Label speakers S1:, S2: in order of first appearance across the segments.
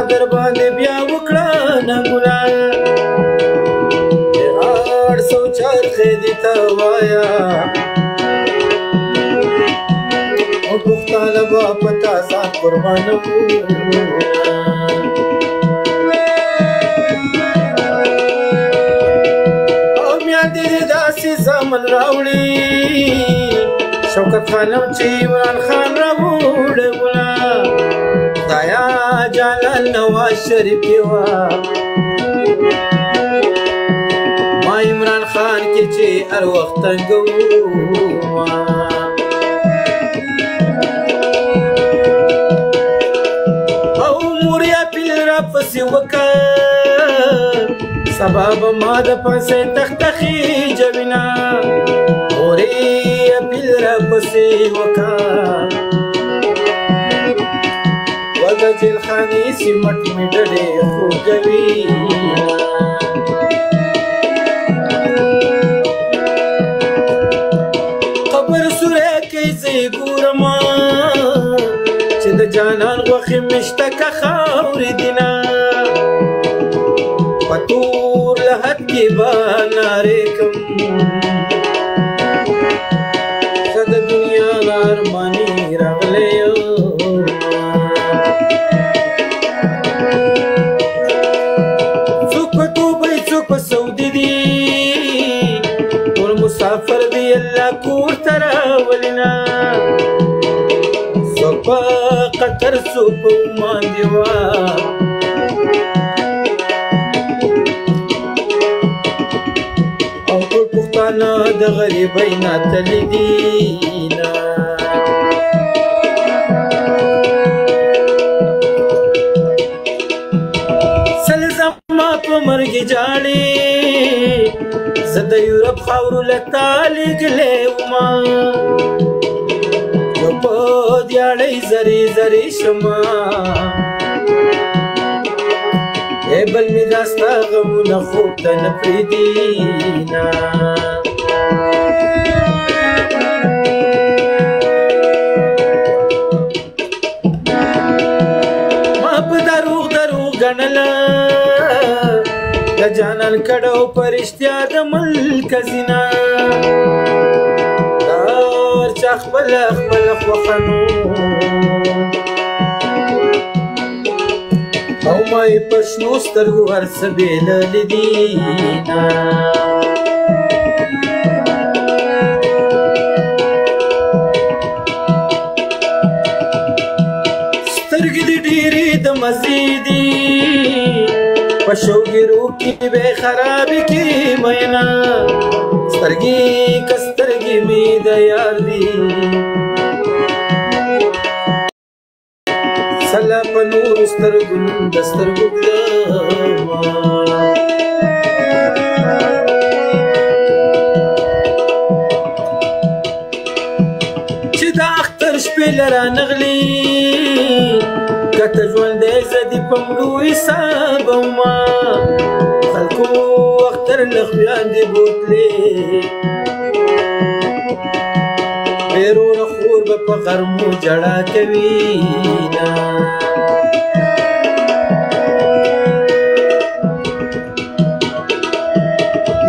S1: در باندې بیا وکړه ننګونه اړ سوچرخې دې ته وایا او پښتانه به په تا ځان قربانوو او میندې دې داسې زامن راوړي شوکت خانم چې عمران خان راوړوله خدایا جلال نواز شریف کې وه ما عمران خان کې چې هر وخت تنګومه او مور یا پیل راپسې وکړ سبا به ما د پسې تختخي جوینه مورې یا پیل راپسې وکړ د جیلخانې سیمټ مې ډډې خوږوي خبر سوری کوي زه یې ګورمه چې د جانان غوښې مې شته که خاورې دینه په تور لحد کې به نارې کړم زه د دنیا له ارمانې راغلی یم مسافر دی الله کور ته راولینه څوک په قطر څوک په عمان دی وه او ټول پښتانه د غریبۍ نه تللي دي نه سل زما په مرګ جاړې زه د یورپ خاورو له تا لېږلی ومه یو په دیاړۍ زرې زرې شمه ای بل مې دا ستا غمونه خوب ته نه پرېږدي نه ما په دروغ دروغ ګڼله د جانان کډو پرشتیا د ملک زینا دار چا خپل خپل خوښنو او ما یې په شنو سترګو هر څه بېللي دي سترګې دې ډېرې د مزې دي پشوګیرو کې به خرابې کې مینا سترګې که سترګې مې د یار دي سلا په نورو سترګو د سترګو کړمه چې د اختر شپې له رانغلي کته ژوندی زه دې په مړو حسابومه خلکو اختر له خویاندې بوتلې بیرونه خور به په غرمو جړا کوي نه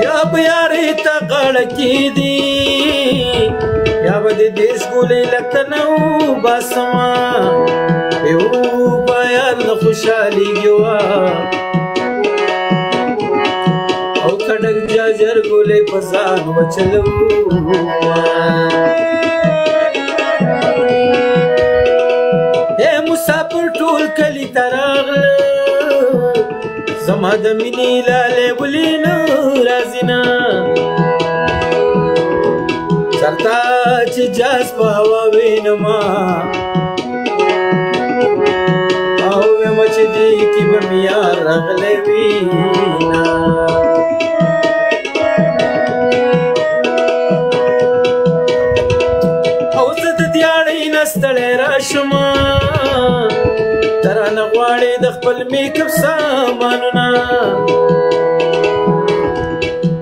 S1: یا به یارې ته غاړه کېدي یا به دې دیش ګولې له تنه وباسمه یو باید نه خوشحالېږي وه او کډک جاجر ګولې په ځان وچلومه ای مسافر ټول کلي ته راغله زما د مینې لالې ولې نه راځي نه چرته چې جاز په هوا وینمه او ویمه چې دې کې به مې یار راغلی وي نه او زه د دیاړۍ نه ستړی راشمه ته رانه غواړې د خپل میکپ سامانونه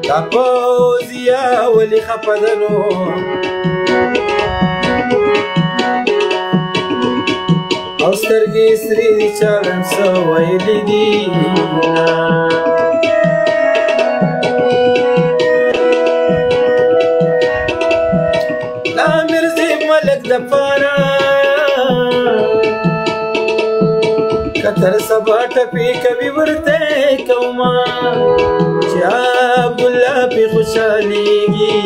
S1: دا پوزیا ولې خفه ده نو او سترګې سرې دي چا نن څه ویلي دي دا مرزي ملک دپاره که تر سبا ټپې کوي ورته کومه چې عبدالله پې خوشحالېږي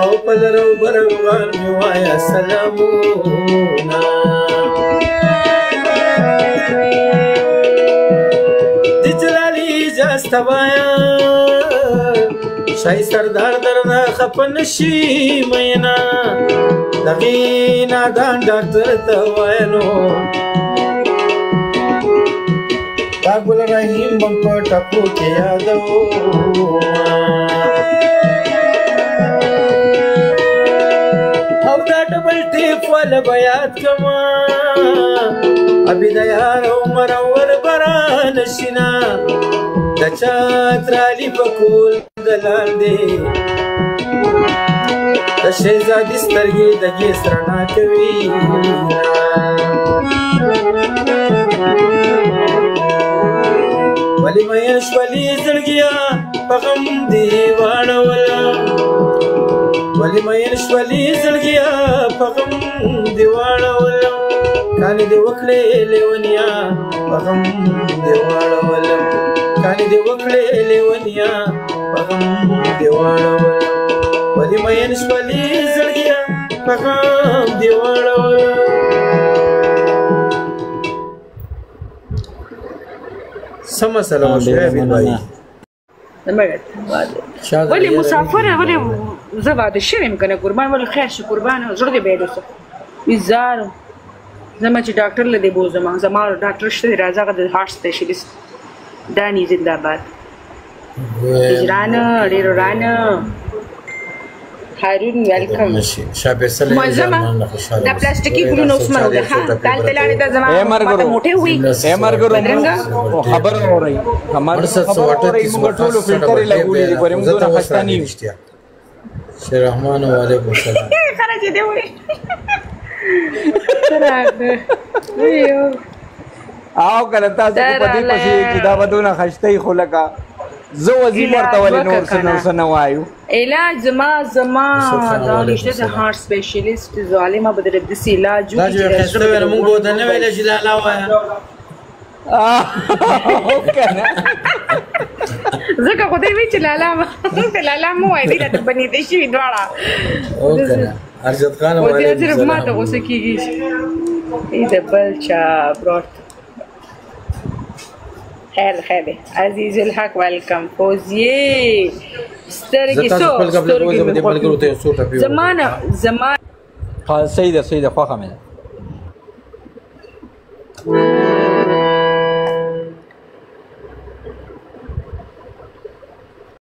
S1: او په لر او بر افغان مې وایه سلامونه د جلالي اجاز ته وایه شاهي سردار درنه خفه نشي مینه دغې نادان ډاکټر ته وایه نو دا ګل رحیم بم په ټپو کې یادومه او دا ډبل ټیپ والا به یاد کړمه ابي د یار عمر وربران شینا د چا ترالي په کول دلال دی د شهزادي سترګې د ګیس رڼا کوي ولې مین شولې زړګیا په غم دې واړوله ولې مین شولې زړګیا په غم دې واړوله کانې دې وکړې لیونیا په غم دې واړوله کانې دې وکړې لیونیا په غم دې واړوله ولې مین شولې زړګیا په غم دې واړوله سم مسله وشوه بین بایی
S2: ولی مسافر ولی زه واده شویم کنه قربان ولی خیر شي قربان زړه دې بیل وسه وزار زما چې ډاکټر لدی بوزم زما ډاکټر شته راځه د هارت سپیشلیست دانی زنده باد اجرانه ډیر رانه هارون ویلکم
S1: شابه سلام
S2: مزما دا پلاستیکي ګلونه اوس مرو ها دال تلاړه د زما پته موټه وي
S3: مرګرو خبر اوري هغه څه موږ ټول فلټر لګولې دي ګورم دوه خستاني
S1: شیر رحمان وعلیکم السلام
S2: خرج دی وي راغه ویو
S3: او کله تاسو په دې پسې چې دا ودونه خشتي خو لکه زه وزي ورته ولې نور څه نه وایو
S2: علاج زما دا لشته د هارت سپیشلیست ظالمه بدر د علاج
S1: دا چې خسته ور موږ بده نه ویل چې لا وایا
S3: کنه
S2: زکه خو دې وی چې لالا مو وای دې ته بنې دې شي دواړه
S1: او کنه ارشد خان
S2: وایي دې صرف ما ته اوسه کیږي دې بلچا برات خیر عزیز الحق ویلکم فوزیه سترګې سو زمانه
S3: صحیح ده خوښه مې ده